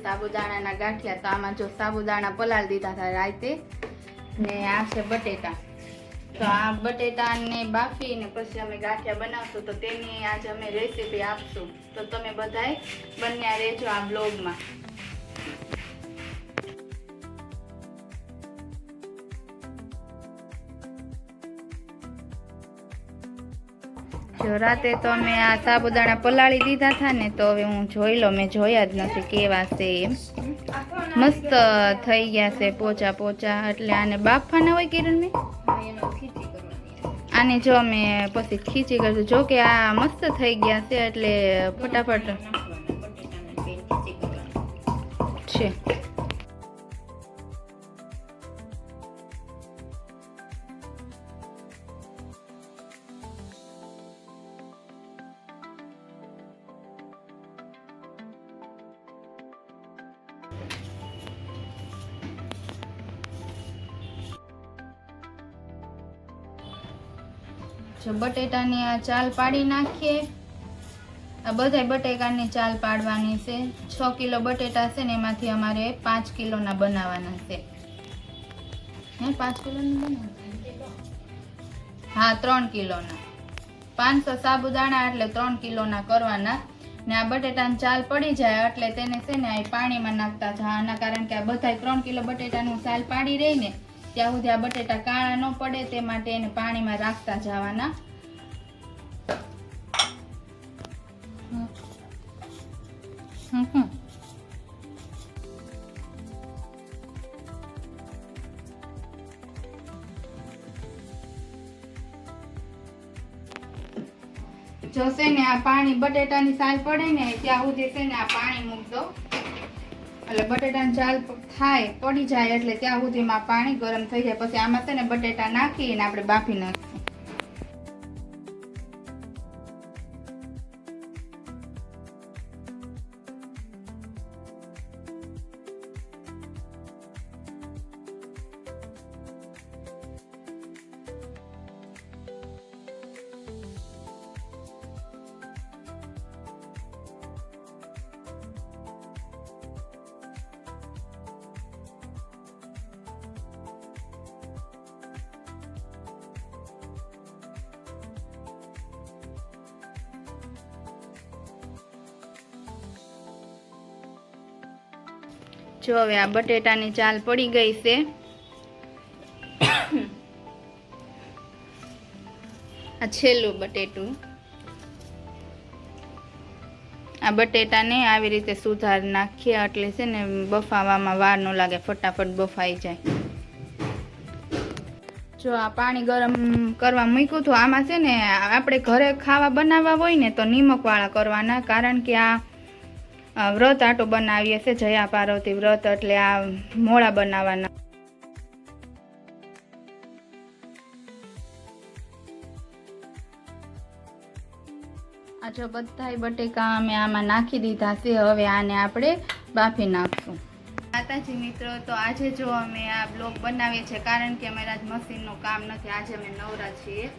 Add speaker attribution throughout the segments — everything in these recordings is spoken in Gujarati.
Speaker 1: સાબુદાણાના ગાંઠિયા. તો આમાં જો સાબુદાણા પલાળી દીધા હતા રાતે, ને આ છે બટેટા. તો આ બટેટાને બાફીને પછી અમે ગાંઠિયા બનાવશું, તો તેની આજે અમે રેસીપી આપશું. તો તમે બધાય બન્યા રહેજો આ બ્લોગમાં. જો રાતે તો અમે આ સાબુદાણા પલાળી દીધા હતા ને, તો હવે હું જોઈ લો, મેં જોયા જ નથી કેવા છે એમ. મસ્ત થઈ ગયા છે પોચા પોચા. એટલે આને બાફવાના હોય કિરણને, આને જો અમે પછી ખીચી કરશું. જો કે આ મસ્ત થઈ ગયા છે, એટલે ફટાફટ છે. જો બટેટાની આ ચાલ પાડી નાખીએ. આ બધા બટેકાની ચાલ પાડવાની છે. 6 કિલો બટેટા છે ને, એમાંથી અમારે 5 કિલોના બનાવવાના છે. 5 કિલોના બનાવવાના? હા, 3 કિલોના. 500 સાબુદાણા એટલે 3 કિલોના કરવાના. ને આ બટેટાની ચાલ પડી જાય એટલે તેને છે ને આ પાણીમાં નાખતા જવાના, કારણ કે આ બધા 3 કિલો બટેટાનું ચાલ પાડી રહી ને ત્યાં સુધી આ બટેટા કાળા ન પડે, તે માટે એને પાણીમાં રાખતા જવાના. જો છે ને આ પાણી બટેટાની ચાલ પડે ને ત્યાં સુધી છે ને આ પાણી મૂકજો. એટલે બટેટાની ચાલ થાય પડી જાય એટલે ત્યાં સુધીમાં પાણી ગરમ થઈ જાય. પછી આમાં છે ને બટેટા નાખીને આપણે બાફી નાખીએ. જો હવે આ બટેટાની ચાલ પડી ગઈ છે. આ છેલ્લું બટેટું. આ બટેટાને આવી રીતે સુધાર નાખીએ એટલે છે ને બફાવામાં વાર ન લાગે, ફટાફટ બફાઈ જાય. જો આ પાણી ગરમ કરવા મૂક્યું હતું. આમાં છે ને આપણે ઘરે ખાવા બનાવવા હોય ને તો નિમકવાળા કરવાના, કારણ કે આ વ્રત આટો બનાવીએ છે, જયા પાર્વતી વ્રત, એટલે આ મોળા બનાવવાના. આ જો બધાય બટેકા અમે આમાં નાખી દીધા છે. હવે આને આપણે બાફી નાખશું. માતાજી મિત્રો, તો આજે જો અમે આ બ્લોગ બનાવીએ છીએ કારણ કે અમારા આજ મશીનનું કામ નથી. આજે અમે નવરા છીએ.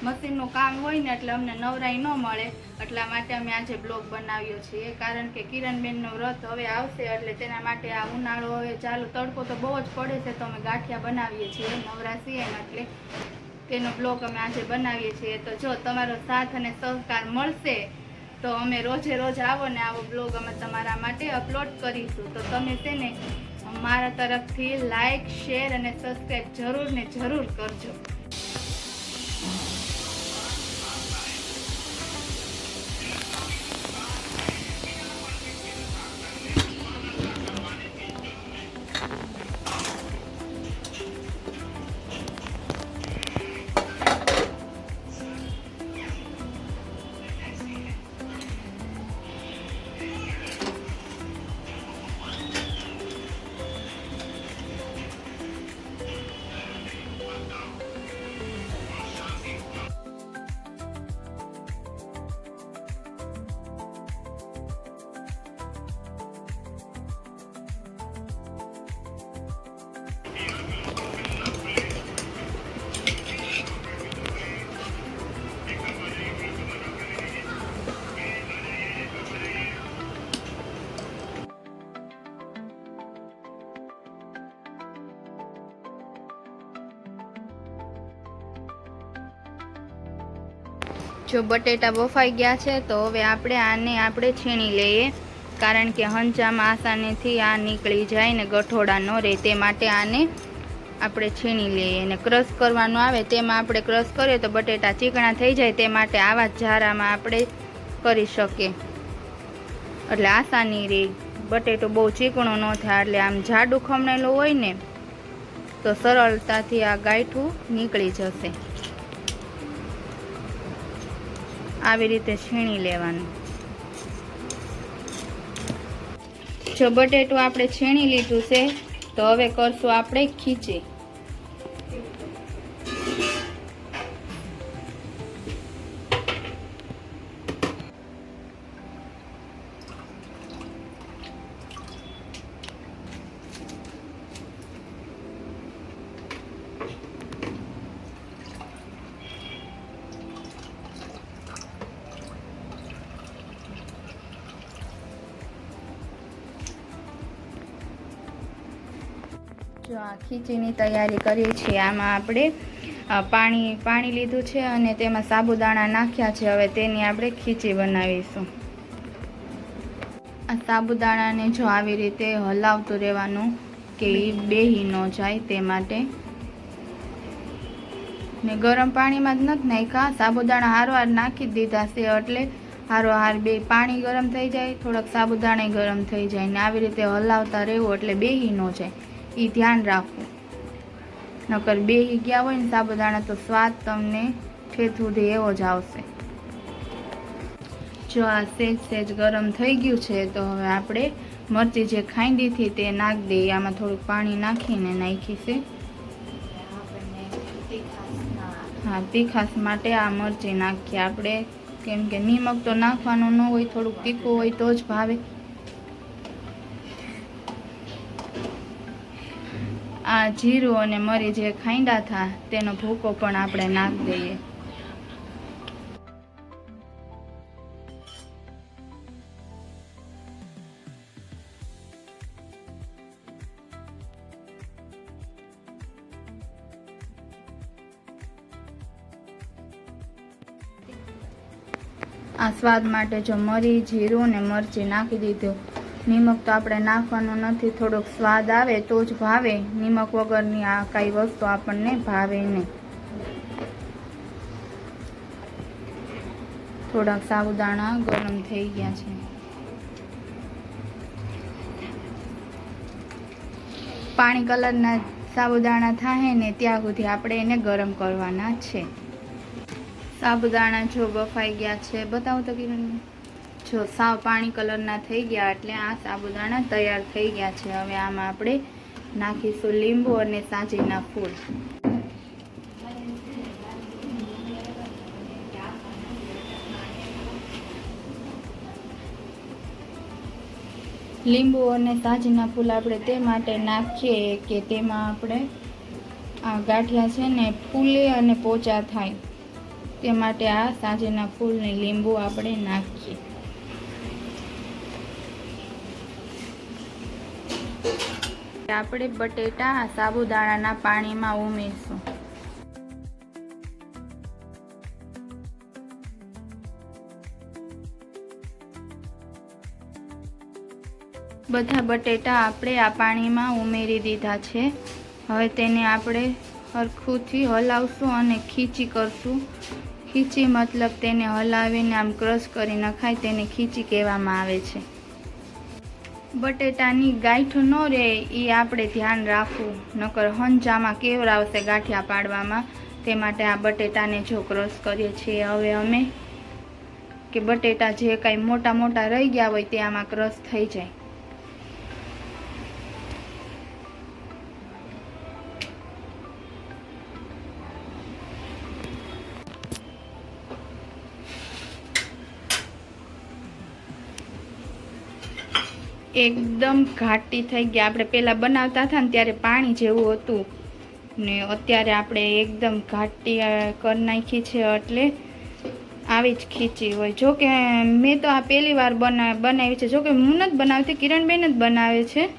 Speaker 1: મશીનનું કામ હોય ને એટલે અમને નવરાઈ ન મળે, એટલા માટે અમે આજે બ્લોગ બનાવ્યો છીએ. કારણ કે કિરણબેનનો વ્રત હવે આવશે એટલે તેના માટે આ ઉનાળો હવે ચાલુ, તડકો તો બહુ જ પડે છે, તો અમે ગાંઠિયા બનાવીએ છીએ નવરા છીએ એટલે તેનો બ્લોગ અમે આજે બનાવીએ છીએ. તો જો તમારો સાથ અને સહકાર મળશે તો અમે રોજે રોજ આવો ને આવો બ્લોગ અમે તમારા માટે અપલોડ કરીશું. તો તમે છે ને મારા તરફથી લાઈક, શેર અને સબસ્ક્રાઈબ જરૂર ને જરૂર કરજો. જો બટેટા બફાઈ ગયા છે તો હવે આને છીણી લઈએ, કારણ કે હંચામાં આસાનીથી આ નીકળી જાય ને ગઠોડા ન રહે, તે માટે આને આપણે છીણી લઈએ. અને ક્રશ કરવાનું આવે તેમાં આપણે ક્રશ કરીએ તો બટેટા ચીકણા થઈ જાય, તે માટે આવા જ જારામાં આપણે કરી શકીએ એટલે આસાની રહે. બટેટું બહુ ચીકણું ન થાય, એટલે આમ જાડું ખમણેલું હોય ને તો સરળતાથી આ ગાંઠું નીકળી જશે. આવી રીતે છીણી લેવાનું. જો બટેટું આપણે છીણી લીધું છે તો હવે કરશું આપણે ખીચી. જો આ ખીચીની તૈયારી કરીએ છીએ. આમાં આપણે પાણી લીધું છે અને તેમાં સાબુદાણા નાખ્યા છે. હવે તેની આપણે ખીચી બનાવીશું. આ સાબુદાણાને જો આવી રીતે હલાવતું રહેવાનું કે એ બેહી ન જાય, તે માટે. ને ગરમ પાણીમાં જ નથી નાખ્યા, સાબુદાણા હારવાર નાખી જ દીધા છે, એટલે હારોહાર બે પાણી ગરમ થઈ જાય, થોડાક સાબુદાણા ગરમ થઈ જાય. ને આવી રીતે હલાવતા રહેવું એટલે બેહી ન જાય, એ ધ્યાન રાખવું. નકર બેહી ગયા હોય ને સાબુદાણા તો સ્વાદ તમને ઠેઠ સુધી એવો જ આવશે. જો આ સેજ ગરમ થઈ ગયું છે તો હવે આપણે મરચી જે ખાંડી હતી તે નાખી દઈએ. આમાં થોડુંક પાણી નાખીને નાખી છે. હા, તીખાસ માટે આ મરચી નાખીએ આપણે, કેમ કે નિમક તો નાખવાનું ન હોય, થોડુંક તીખું હોય તો જ ભાવે. આ જીરું અને મરી જે ખાંડા હતા તેનો ભૂકો પણ આપણે નાખી દઈએ. આ સ્વાદ માટે જો મરી, જીરું ને મરચી નાખી દીધું. નિમક તો આપણે નાખવાનું નથી, થોડોક સ્વાદ આવે તો જ ભાવે. નિમક વગરની આ કાંઈ વસ્તુ આપણને ભાવે નહીં. થોડાક સાબુદાણા ગરમ થઈ ગયા છે. પાણી કલરના સાબુદાણા થાય ને ત્યાં સુધી આપણે એને ગરમ કરવાના છે. સાબુદાણા જો બફાઈ ગયા છે, બતાવો તો કિરણ. જો સાવ પાણી કલરના થઈ ગયા એટલે આ સાબુદાણા તૈયાર થઈ ગયા છે. હવે આમાં આપણે નાખીશું લીંબુ અને સાજીના ફૂલ. લીંબુ અને સાજીના ફૂલ આપણે તે માટે નાખીએ કે તેમાં આપણે આ ગાંઠિયા છે ને ફૂલે અને પોચા થાય, તે માટે આ સાજીના ફૂલ ને લીંબુ આપણે નાખીએ. આપણે બટેટા સાબુદાણાના પાણીમાં ઉમેરશું. બધા બટેટા આપણે આ પાણીમાં ઉમેરી દીધા છે. હવે તેને આપણે હરખુંથી હલાવશું અને ખીચી કરશું. ખીચી મતલબ તેને હલાવીને આમ ક્રશ કરી નખાય, તેને ખીચી કહેવામાં આવે છે. બટેટાની ગાંઠ ન રહે એ આપણે ધ્યાન રાખવું, નકર હંચામાં કેવરાવશે ગાંઠિયા પાડવામાં. તે માટે આ બટેટાને જો ક્રશ કરીએ છીએ હવે અમે, કે બટેટા જે કાંઈ મોટા મોટા રહી ગયા હોય તે આમાં ક્રશ થઈ જાય. એકદમ ઘાટી થઈ ગયા. આપણે પહેલાં બનાવતા હતા ને ત્યારે પાણી જેવું હતું ને અત્યારે આપણે એકદમ ઘાટી કરી નાખી છે, એટલે આવી જ ખીચી હોય. જો કે મેં તો આ પહેલી વાર બનાવી છે. જો કે હું નથી બનાવતી, કિરણબેન જ બનાવે છે.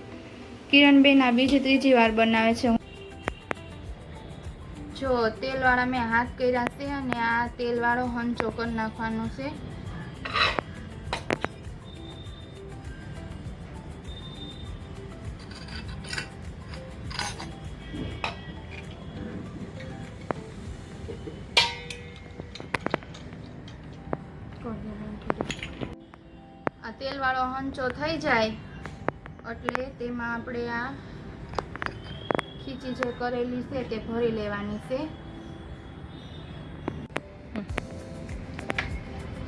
Speaker 1: કિરણબેન આ બીજી ત્રીજી વાર બનાવે છે. જો તેલવાળા મેં હાથ કર્યા છે અને આ તેલવાળો હંચો કરી નાખવાનો છે. આ તેલવાળો હંચો થઈ જાય એટલે તેમાં આપણે આ ખીચી જે કરેલી છે તે ભરી લેવાની છે.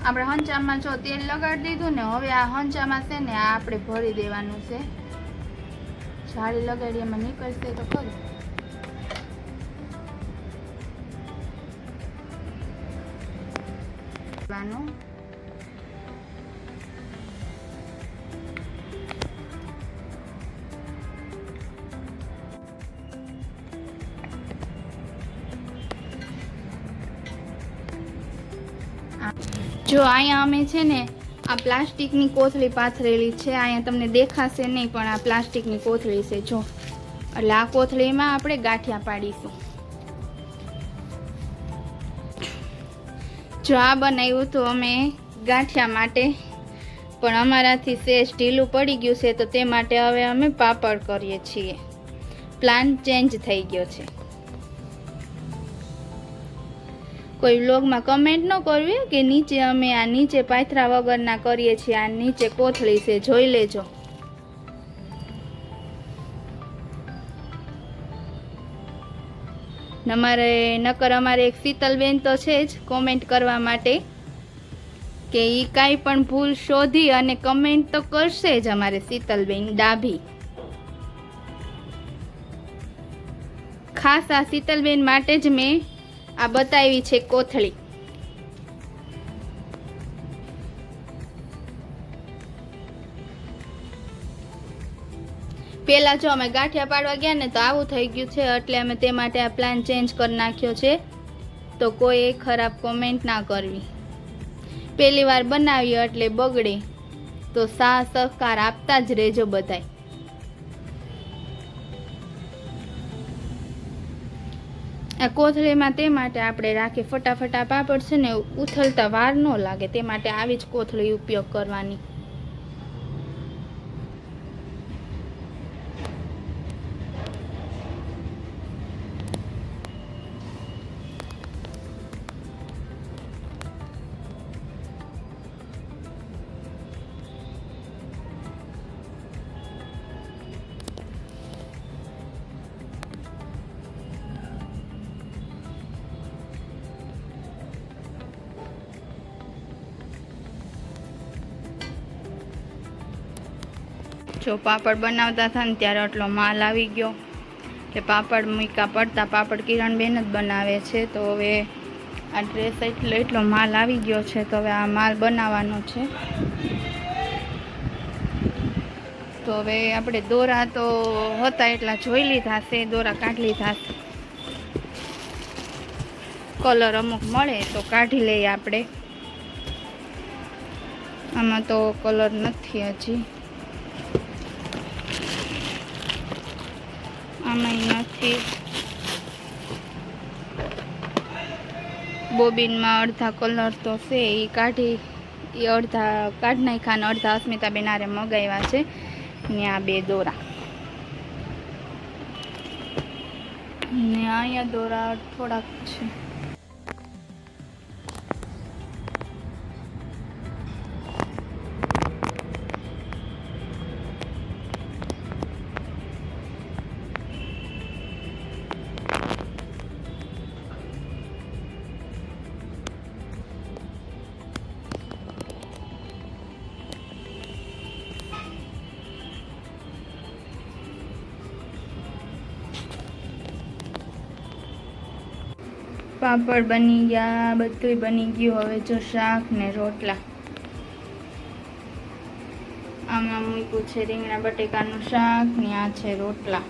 Speaker 1: આપણે હંચામાં જો તેલ લગાડી દીધું ને, હવે આ હંચામાં છે ને આ આપણે ભરી દેવાનું છે. જાળી લગાડી એમાં નીકળશે તો ખરું. જો અહીંયા અમે છે ને આ પ્લાસ્ટિકની કોથળી પાથરેલી છે. અહીંયા તમને દેખાશે નહીં પણ આ પ્લાસ્ટિકની કોથળી છે જો. એટલે આ કોથળીમાં આપણે ગાંઠિયા પાડીશું. જો આ બનાવ્યું તો અમે ગાંઠિયા માટે, પણ અમારાથી સેજ ઢીલું પડી ગયું છે તો તે માટે હવે અમે પાપડ કરીએ છીએ. પ્લાન ચેન્જ થઈ ગયો છે. કોઈ વ્લોગમાં કમેન્ટ ન કરવી કે નીચે અમે આ નીચે પાથરા વગરના કરીએ છીએ. આ નીચે કોથળી છે, જોઈ લેજો. નકર અમારે એક શીતલબેન તો છે જ કોમેન્ટ કરવા માટે કે એ કાંઈ પણ ભૂલ શોધી અને કમેન્ટ તો કરશે જ. અમારે શીતલબેન ડાભી, ખાસ આ શીતલબેન માટે જ મેં આ બતાવી છે કોથળી. પહેલાં જો અમે ગાંઠિયા પાડવા ગયા ને તો આવું થઈ ગયું છે, એટલે અમે તે માટે આ પ્લાન ચેન્જ કરી નાખ્યો છે. તો કોઈ ખરાબ કોમેન્ટ ના કરવી. પહેલી વાર બનાવી એટલે બગડે તો સાથ સહકાર આપતા જ રહેજો બધાય. આ કોથળીમાં તે માટે આપણે રાખીએ ફટાફટા પાપડ છે ને ઉથલતા વાર ન લાગે, તે માટે આવી જ કોથળી ઉપયોગ કરવાની. જો પાપડ બનાવતા હતા ને ત્યારે આટલો માલ આવી ગયો કે પાપડ મૂક્યા પડતા. પાપડ કિરણબેન જ બનાવે છે, તો હવે આ ડ્રેસ એટલો માલ આવી ગયો છે તો હવે આ માલ બનાવવાનો છે. તો હવે આપણે દોરા તો હતા એટલા જોઈ લીધા છે, દોરા કાઢી લીધા છે. કલર અમુક મળે તો કાઢી લઈએ આપણે. આમાં તો કલર નથી હજી, આમાં નથી. બોબીનમાં અડધા કલર તો છે એ કાઢી, એ અડધા કાઢી નાખ્યા ને અડધા અસ્મિતાબેન આરે મગાવ્યા છે ને આ બે દોરા ને અહીંયા દોરા થોડાક છે. પાપડ બની ગયા, બધું બની ગયું. હવે જો શાક ને રોટલા. આમાં મૂક્યું છે રીંગણા બટેકાનું શાક ને આ છે રોટલા.